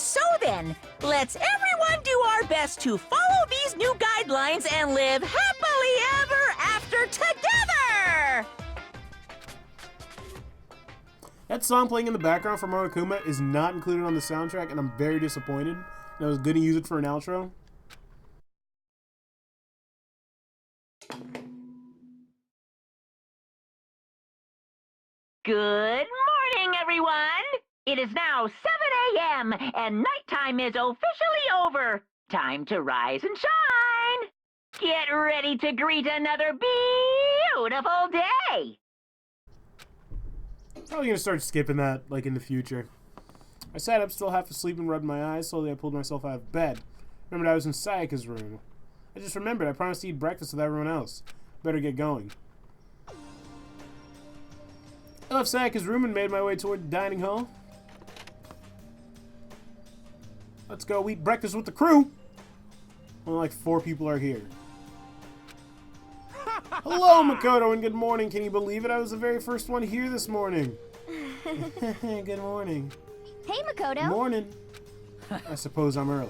So then, let's everyone do our best to follow these new guidelines and live happily ever after together! That song playing in the background for Monokuma is not included on the soundtrack, and I'm very disappointed. I was going to use it for an outro. Good morning, everyone! It is now 7 a.m. and nighttime is officially over. Time to rise and shine! Get ready to greet another beautiful day! Probably going to start skipping that, like, in the future. I sat up, still half asleep, and rubbed my eyes. Slowly, I pulled myself out of bed. Remembered I was in Sayaka's room. I just remembered I promised to eat breakfast with everyone else. Better get going. I left Sayaka's room and made my way toward the dining hall. Let's go eat breakfast with the crew! Only like 4 people are here. Hello, Makoto, and good morning. Can you believe it? I was the very first one here this morning. Good morning. Hey, Makoto. Morning. I suppose I'm early.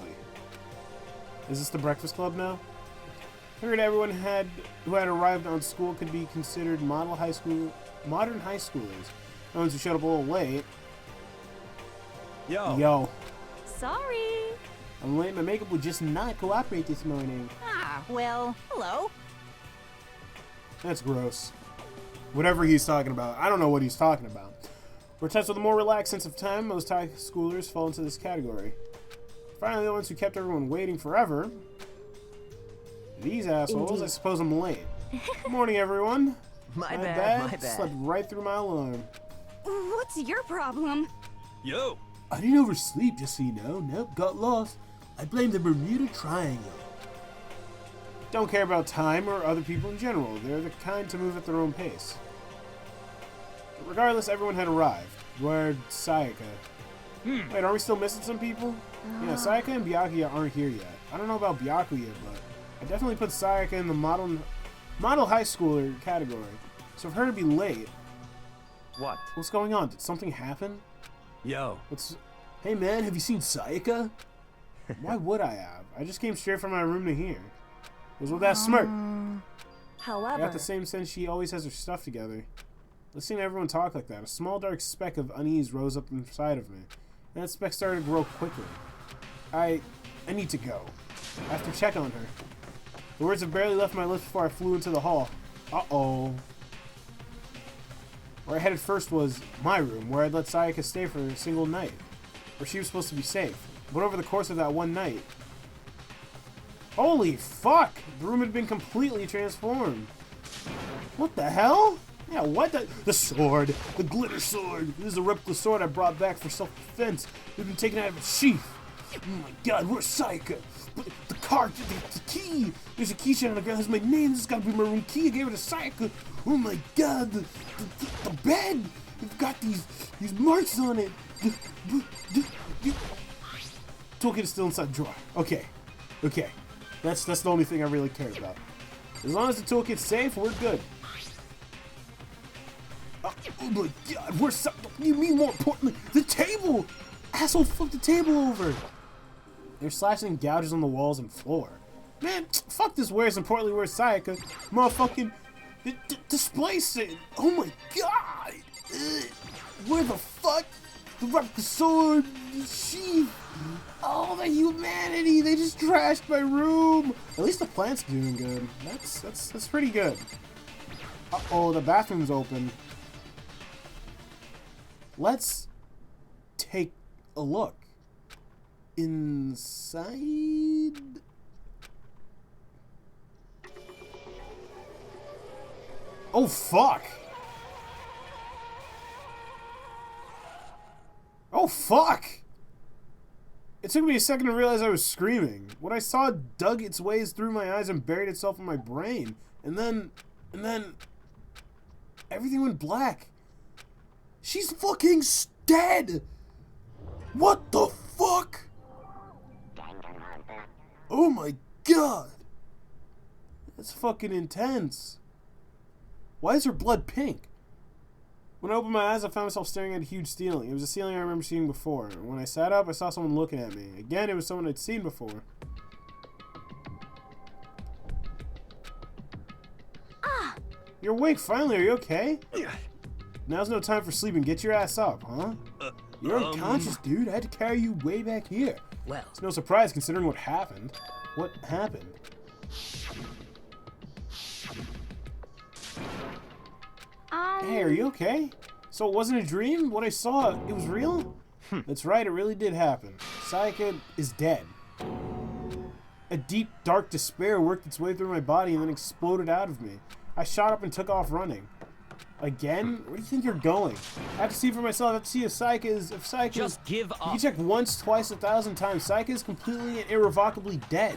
Is this the breakfast club now? I heard everyone who had arrived on school could be considered modern high schoolers. The ones who showed up a little late. Yo. Sorry. I'm late. My makeup would just not cooperate this morning. Ah, well, hello. That's gross. Whatever he's talking about. I don't know what he's talking about. We're touched with a more relaxed sense of time. Most high schoolers fall into this category. Finally, the ones who kept everyone waiting forever. These assholes. Indeed. I suppose I'm late. Good morning, everyone. My bad. Slept right through my alarm. What's your problem? Yo! I didn't oversleep, just so you know. Nope, got lost. I blame the Bermuda Triangle. Don't care about time or other people in general. They're the kind to move at their own pace. But regardless, everyone had arrived. Where'd Sayaka? Wait, are we still missing some people? Yeah, Sayaka and Byakuya aren't here yet. I don't know about Byakuya, but I definitely put Sayaka in the model high schooler category. So for her to be late... What? What's going on? Did something happen? Yo. Hey man, have you seen Sayaka? Why would I have? I just came straight from my room to here. It was with that smirk. I However, got the same sense she always has her stuff together. Listening to everyone talk like that, a small dark speck of unease rose up inside of me. And that speck started to grow quickly. I need to go. I have to check on her. The words had barely left my lips before I flew into the hall. Uh-oh. Where I headed first was my room, where I'd let Sayaka stay for a single night. Where she was supposed to be safe. But over the course of that one night... Holy fuck! The room had been completely transformed. What the hell? Yeah, what the sword! The glitter sword! This is a replica sword I brought back for self-defense. It's been taken out of its sheath. Oh my god, where's Sayaka? The card, the key! There's a keychain on the ground, has my name, this has gotta be my room key, I gave it to Sayaka! Oh my god, the bed! It's got these marks on it! Toolkit is still inside the drawer. Okay. That's the only thing I really care about. As long as the toolkit's safe, we're good. Oh my god, where's you mean more importantly, the table! Asshole, fuck the table over! They're slashing gouges on the walls and floor. Man, fuck this where's importantly where's Sayaka. Motherfucking display scene. Oh my god! Ugh. Where the fuck? The replica sword, the sheath. Oh, the humanity! They just trashed my room. At least the plant's doing good. That's pretty good. Uh-oh, the bathroom's open. Let's take a look. Inside... Oh, fuck! Oh, fuck! It took me a second to realize I was screaming. What I saw dug its ways through my eyes and buried itself in my brain. And then... everything went black. She's fucking dead! What the fuck? Oh my god! That's fucking intense. Why is her blood pink? When I opened my eyes, I found myself staring at a huge ceiling. It was a ceiling I remember seeing before. When I sat up, I saw someone looking at me. Again, it was someone I'd seen before. You're awake, finally. Are you okay? Now's no time for sleeping. Get your ass up, huh? You're unconscious, dude. I had to carry you way back here. Well, It's no surprise considering what happened. What happened? Hey, are you okay? So it wasn't a dream? What I saw, it was real? That's right, it really did happen. Sayaka is dead. A deep, dark despair worked its way through my body and then exploded out of me. I shot up and took off running. Again? Where do you think you're going? I have to see for myself. I have to see if Sayaka is... Just give You up. can check once, twice, 1,000 times. Sayaka is completely and irrevocably dead.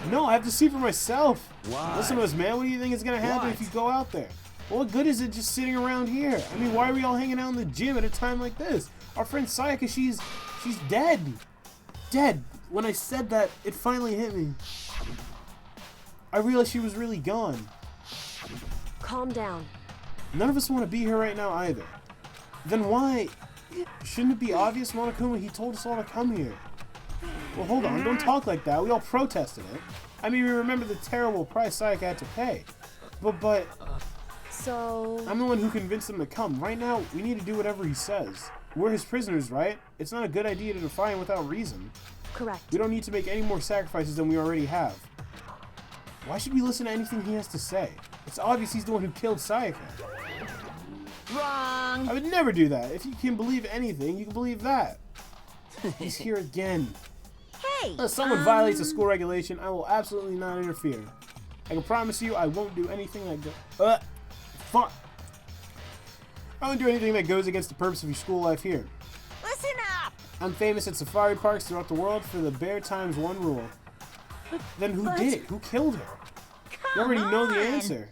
No, I have to see for myself. Why? Listen to us, man. What do you think is going to happen What? if you go out there? Well, what good is it just sitting around here? I mean, why are we all hanging out in the gym at a time like this? Our friend Sayaka, she's dead. Dead. When I said that, it finally hit me. I realized she was really gone. Calm down. None of us want to be here right now either. Then why? Shouldn't it be obvious, Monokuma? He told us all to come here. Well, hold on. Don't talk like that. We all protested it. I mean, we remember the terrible price Sayaka had to pay. But... So... I'm the one who convinced him to come. Right now, we need to do whatever he says. We're his prisoners, right? It's not a good idea to defy him without reason. Correct. We don't need to make any more sacrifices than we already have. Why should we listen to anything he has to say? It's obvious he's the one who killed Sayaka. wrong. I would never do that. If you can believe anything, you can believe that. He's here again. Hey, Unless someone violates a school regulation, I will absolutely not interfere. I can promise you I won't do anything that fuck. I won't do anything that goes against the purpose of your school life here. listen up. I'm famous at safari parks throughout the world for the bare times one rule. Then who did it? Who killed her? You already know the answer.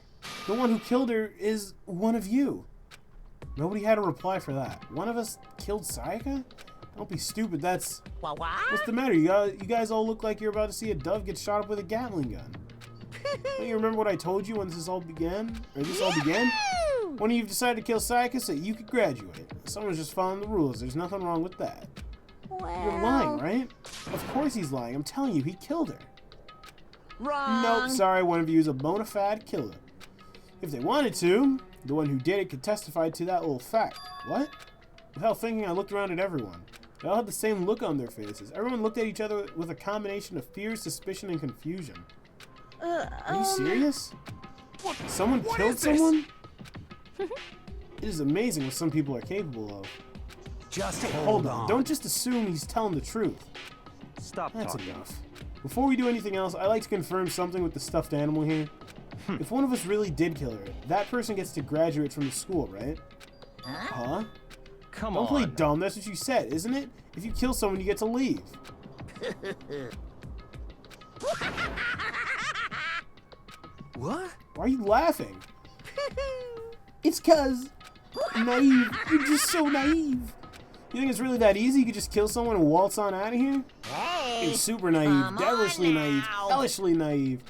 The one who killed her is one of you. Nobody had a reply for that. One of us killed Sayaka? Don't be stupid. That's... What? What's the matter? You guys all look like you're about to see a dove get shot up with a Gatling gun. Don't you remember what I told you when this all began? Or this all began? When you decided to kill Sayaka so you could graduate. Someone's just following the rules. There's nothing wrong with that. You're lying, right? Of course he's lying. I'm telling you, he killed her. Wrong. Nope, sorry, one of you is a bona fide killer. If they wanted to, the one who did it could testify to that little fact. What? Without thinking, I looked around at everyone. They all had the same look on their faces. Everyone looked at each other with a combination of fear, suspicion, and confusion. Are you serious? Someone killed someone? It is amazing what some people are capable of. Just Hold on. Don't just assume he's telling the truth. Stop That's talking. enough. Before we do anything else, I'd like to confirm something with the stuffed animal here. If one of us really did kill her, that person gets to graduate from the school, right? Huh? Come Don't play on. dumb, that's what you said, isn't it? If you kill someone, you get to leave. What? Why are you laughing? It's cause... naive. You're just so naive. You think it's really that easy? You could just kill someone and waltz on out of here? Hey. You're super naive, Come on devilishly naive, now. hellishly naive.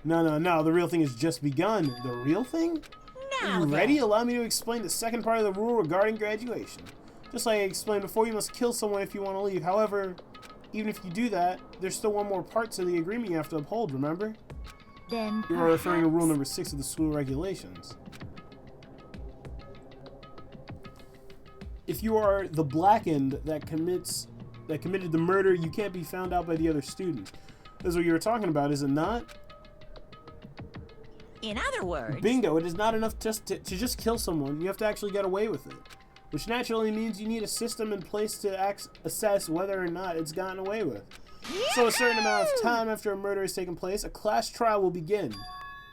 No, the real thing has just begun. The real thing? Now Are you then. ready? Allow me to explain the second part of the rule regarding graduation. Just like I explained before, you must kill someone if you want to leave. However, even if you do that, there's still one more part to the agreement you have to uphold, remember? Then You are referring to rule perhaps- number 6 of the school regulations. If you are the blackened that committed the murder, you can't be found out by the other students. That's what you were talking about, is it not? In other words, Bingo, it is not enough just to just kill someone. You have to actually get away with it. Which naturally means you need a system in place to assess whether or not it's gotten away with. So a certain amount of time after a murder has taken place, a class trial will begin.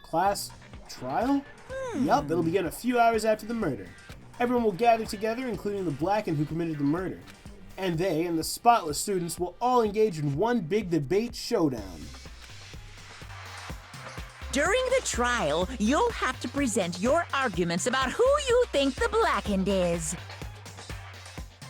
Class trial? Yup, it'll begin a few hours after the murder. Everyone will gather together, including the blackened who committed the murder. And they and the spotless students will all engage in one big debate showdown. during the trial, you'll have to present your arguments about who you think the blackened is.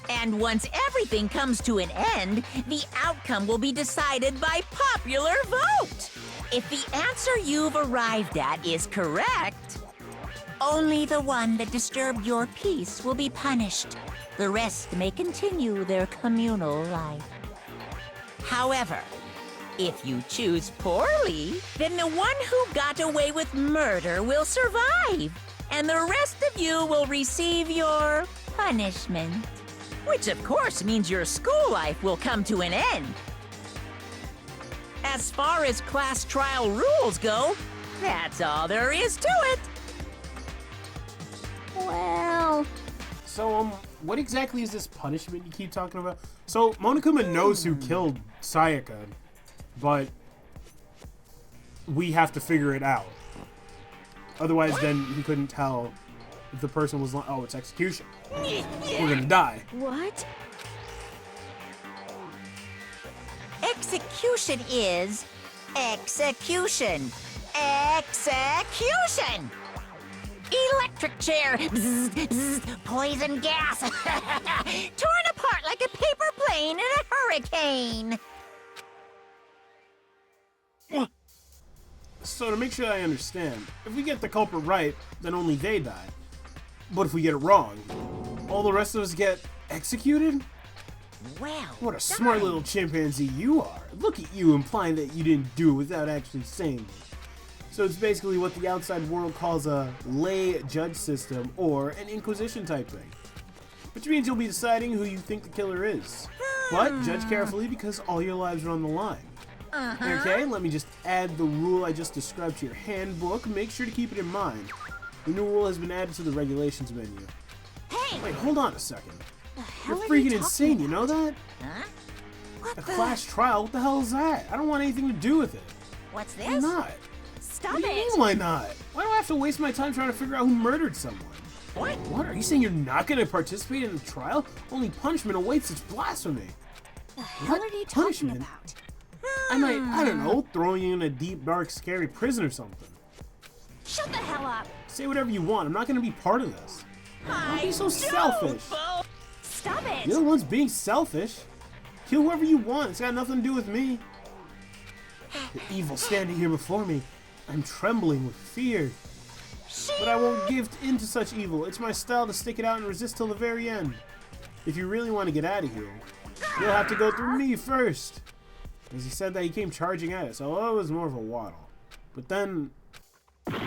And once everything comes to an end, the outcome will be decided by popular vote. If the answer you've arrived at is correct, Only the one that disturbed your peace will be punished. The rest may continue their communal life. However, if you choose poorly, then the one who got away with murder will survive, and the rest of you will receive your punishment. Which of course means your school life will come to an end. As far as class trial rules go, that's all there is to it. Well... So, what exactly is this punishment you keep talking about? So, Monokuma knows who killed Sayaka, but we have to figure it out. Otherwise, then he couldn't tell if the person was oh, it's execution. We're gonna die. What? Execution is execution. Execution! Electric chair, bzz, bzz, poison gas, torn apart like a paper plane in a hurricane. So to make sure I understand, if we get the culprit right, then only they die. But if we get it wrong, all the rest of us get executed? Well, What a smart little chimpanzee you are. Look at you implying that you didn't do it without actually saying it. So it's basically what the outside world calls a lay judge system or an inquisition type thing. Which means you'll be deciding who you think the killer is. But judge carefully because all your lives are on the line. Okay, let me just add the rule I just described to your handbook. Make sure to keep it in mind. The new rule has been added to the regulations menu. Hey! Wait, hold on a second. You're hell are freaking you insane, you know that? Huh? A class trial? What the hell is that? I don't want anything to do with it. What's Why this? not? Stop What do you mean, it! why not? Why do I have to waste my time trying to figure out who murdered someone? What? What? Are you saying you're not going to participate in the trial? Only punishment awaits such blasphemy. The hell What? are you talking Punishment? about? I might, I don't know, throwing you in a deep, dark, scary prison or something. Shut the hell up! Say whatever you want. I'm not going to be part of this. Don't be so selfish. Stop it! You're the ones being selfish. Kill whoever you want. It's got nothing to do with me. The evil standing here before me. I'm trembling with fear. But I won't give in to such evil. It's my style to stick it out and resist till the very end. If you really want to get out of here, you'll have to go through me first. As he said that, he came charging at us, although it was more of a waddle. But then... Are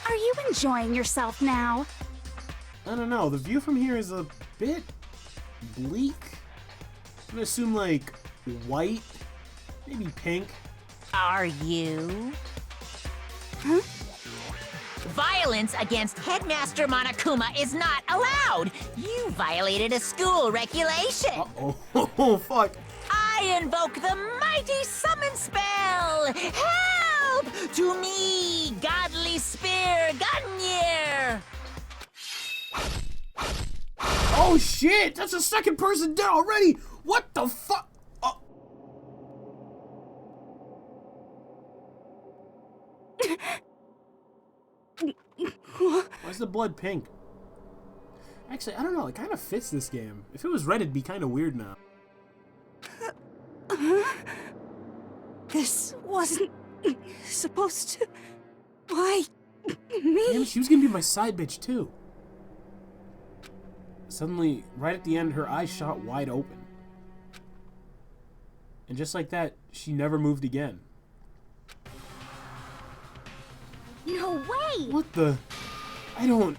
you enjoying yourself now? I don't know, the view from here is a bit bleak. I'm gonna assume like white, maybe pink. Are you? Violence against Headmaster Monokuma is not allowed. You violated a school regulation. Oh, fuck. I invoke the mighty summon spell. Help to me, godly spear, Gunyear. Oh shit, that's the second person dead already. What the fuck? Why's the blood pink? Actually, I don't know. It kind of fits this game. If it was red, it'd be kind of weird now. This wasn't supposed to... Why? Me? Damn, she was gonna be my side bitch too. Suddenly, right at the end, her eyes shot wide open. And just like that, she never moved again. No way! What the? I don't...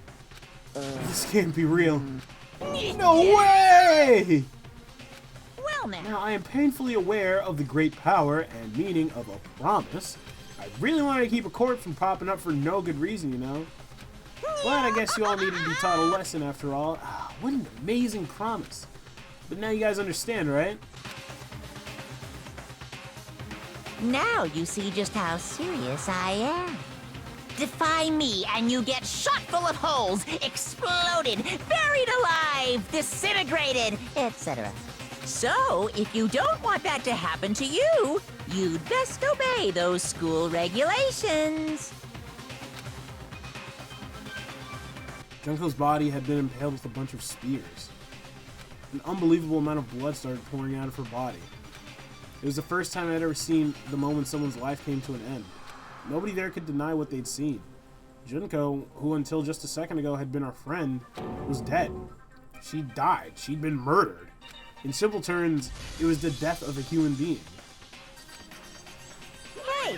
This can't be real. No way! Well now. Now, I am painfully aware of the great power and meaning of a promise. I really wanted to keep a court from popping up for no good reason, you know? But I guess you all needed to be taught a lesson after all. Ah, what an amazing promise. But now you guys understand, right? Now you see just how serious I am. Defy me and you get shot full of holes, exploded, buried alive, disintegrated, etc. So, if you don't want that to happen to you, you'd best obey those school regulations. Junko's body had been impaled with a bunch of spears. An unbelievable amount of blood started pouring out of her body. It was the first time I'd ever seen the moment someone's life came to an end. Nobody there could deny what they'd seen. Junko, who until just a second ago had been our friend, was dead. She died. She'd been murdered. In simple terms, it was the death of a human being. Hey,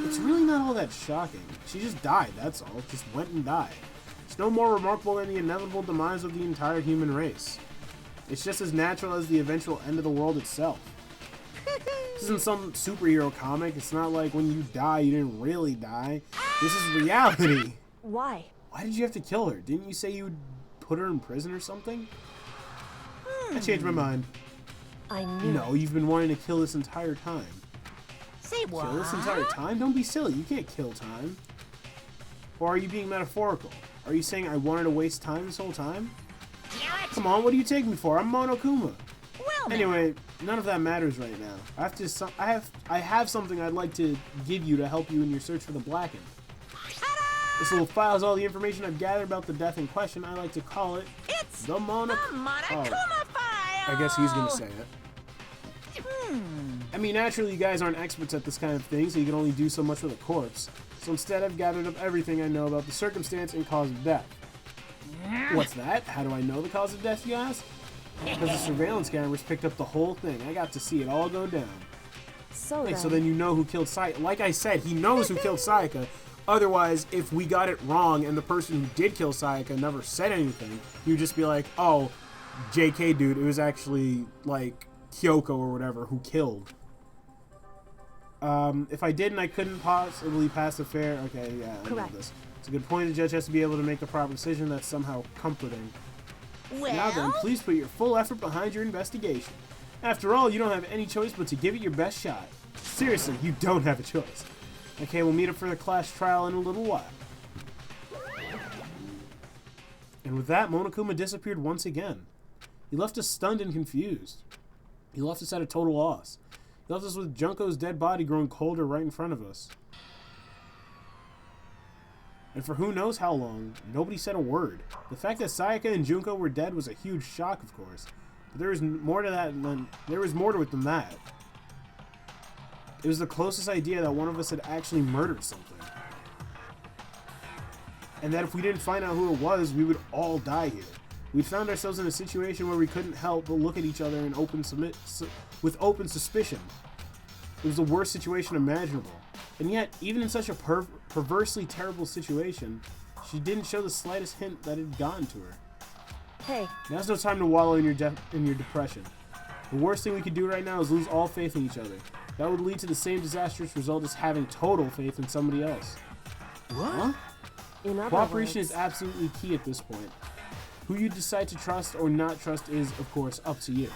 It's really not all that shocking. She just died, that's all. Just went and died. It's no more remarkable than the inevitable demise of the entire human race. It's just as natural as the eventual end of the world itself. This isn't some superhero comic. It's not like when you die, you didn't really die. This is reality. Why? Why did you have to kill her? Didn't you say you would put her in prison or something? I changed my mind. I knew. No, you've been wanting to kill this entire time. say what? Kill this entire time? Don't be silly. You can't kill time. Or are you being metaphorical? Are you saying I wanted to waste time this whole time? Damn it. Come on, what do you take me for? I'm Monokuma. Well, now. Anyway, none of that matters right now. I have something I'd like to give you to help you in your search for the Blackened. This little file has all the information I've gathered about the death in question. I like to call it It's the the Monokuma. Monokuma file. I guess he's gonna say it. I mean, naturally, you guys aren't experts at this kind of thing, so you can only do so much with a corpse. So instead, I've gathered up everything I know about the circumstance and cause of death. What's that? How do I know the cause of death, you ask? Because the surveillance cameras picked up the whole thing. I got to see it all go down. So Hey, then, so then you know who killed Sayaka. Like I said, he knows who killed Sayaka. Otherwise, if we got it wrong and the person who did kill Sayaka never said anything, you'd just be like, oh, JK dude, it was actually, like, Kyoko or whatever who killed. If I didn't, I couldn't possibly pass the fair. Okay, yeah, I know Correct. this. It's a good point. The judge has to be able to make the proper decision. That's somehow comforting. Well, Now then, please put your full effort behind your investigation. After all, you don't have any choice but to give it your best shot. Seriously, you don't have a choice. Okay, we'll meet up for the class trial in a little while. And with that, Monokuma disappeared once again. He left us stunned and confused. He left us at a total loss. He left us with Junko's dead body growing colder right in front of us. And for who knows how long, nobody said a word. The fact that Sayaka and Junko were dead was a huge shock, of course. But there was more to it than that. It was the closest idea that one of us had actually murdered something. And that if we didn't find out who it was, we would all die here. We found ourselves in a situation where we couldn't help but look at each other in with open suspicion. It was the worst situation imaginable. And yet, even in such a perversely terrible situation, she didn't show the slightest hint that it had gotten to her. hey, Now's no time to wallow in your depression. The worst thing we could do right now is lose all faith in each other. That would lead to the same disastrous result as having total faith in somebody else. What? Huh? in other Cooperation words, is absolutely key at this point. Who you decide to trust or not trust is, of course, up to you.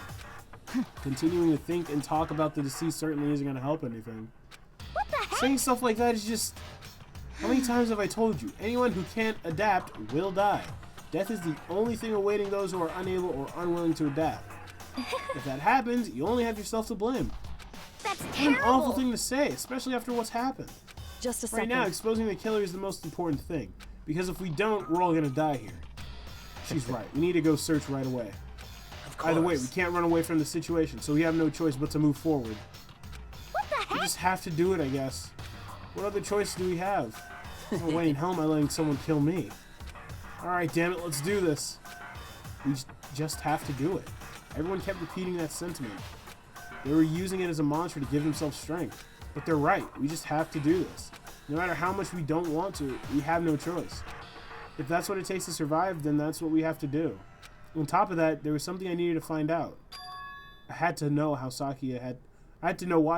Continuing to think and talk about the deceased certainly isn't going to help anything. what the heck? Saying stuff like that is just... How many times have I told you? Anyone who can't adapt will die. Death is the only thing awaiting those who are unable or unwilling to adapt. If that happens, you only have yourself to blame. That's What an terrible. awful thing to say, especially after what's happened. just a Right second. now, exposing the killer is the most important thing. Because if we don't, we're all gonna die here. She's right. We need to go search right away. Either way, we can't run away from the situation, so we have no choice but to move forward. What the We heck? just have to do it, I guess. What other choice do we have? Oh, wait, in hell am I letting someone kill me? Alright, damn it, let's do this. We just have to do it. Everyone kept repeating that sentiment. They were using it as a mantra to give themselves strength. But they're right, we just have to do this. No matter how much we don't want to, we have no choice. If that's what it takes to survive, then that's what we have to do. On top of that, there was something I needed to find out. I had to know why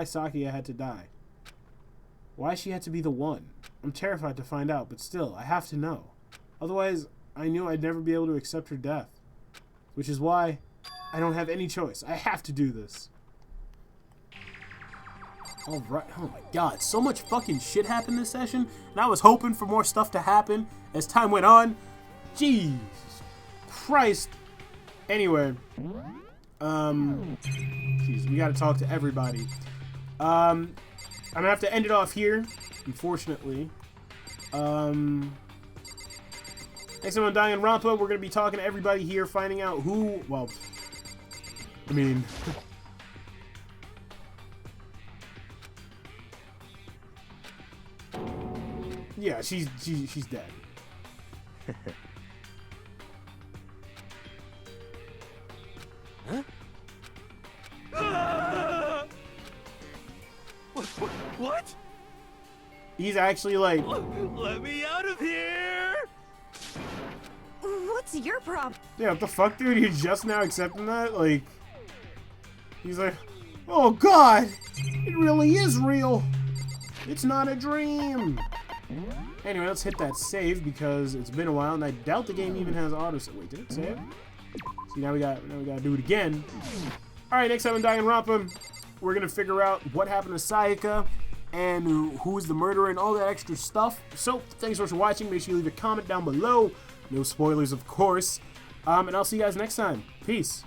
Sakia had to die. Why she had to be the one. I'm terrified to find out, but still, I have to know. Otherwise, I knew I'd never be able to accept her death. Which is why I don't have any choice. I have to do this. Alright, oh my god, so much fucking shit happened this session, and I was hoping for more stuff to happen as time went on. Jesus Christ. Anyway, jeez, we gotta talk to everybody. I'm gonna have to end it off here, unfortunately. Next time on Danganronpa, we're gonna be talking to everybody here, finding out who, well, I mean... Yeah, she's dead. What? He's actually like, Let me out of here! What's your problem? yeah, what the fuck, dude? You're just now accepting that? Like, he's like, oh god, it really is real. It's not a dream. Anyway, let's hit that save because it's been a while, and I doubt the game even has auto save. Wait, did it save? See, now we gotta do it again. All right, next time on Danganronpa, we're gonna figure out what happened to Sayaka and who's the murderer and all that extra stuff. So, thanks so much for watching. Make sure you leave a comment down below. No spoilers, of course. And I'll see you guys next time. Peace.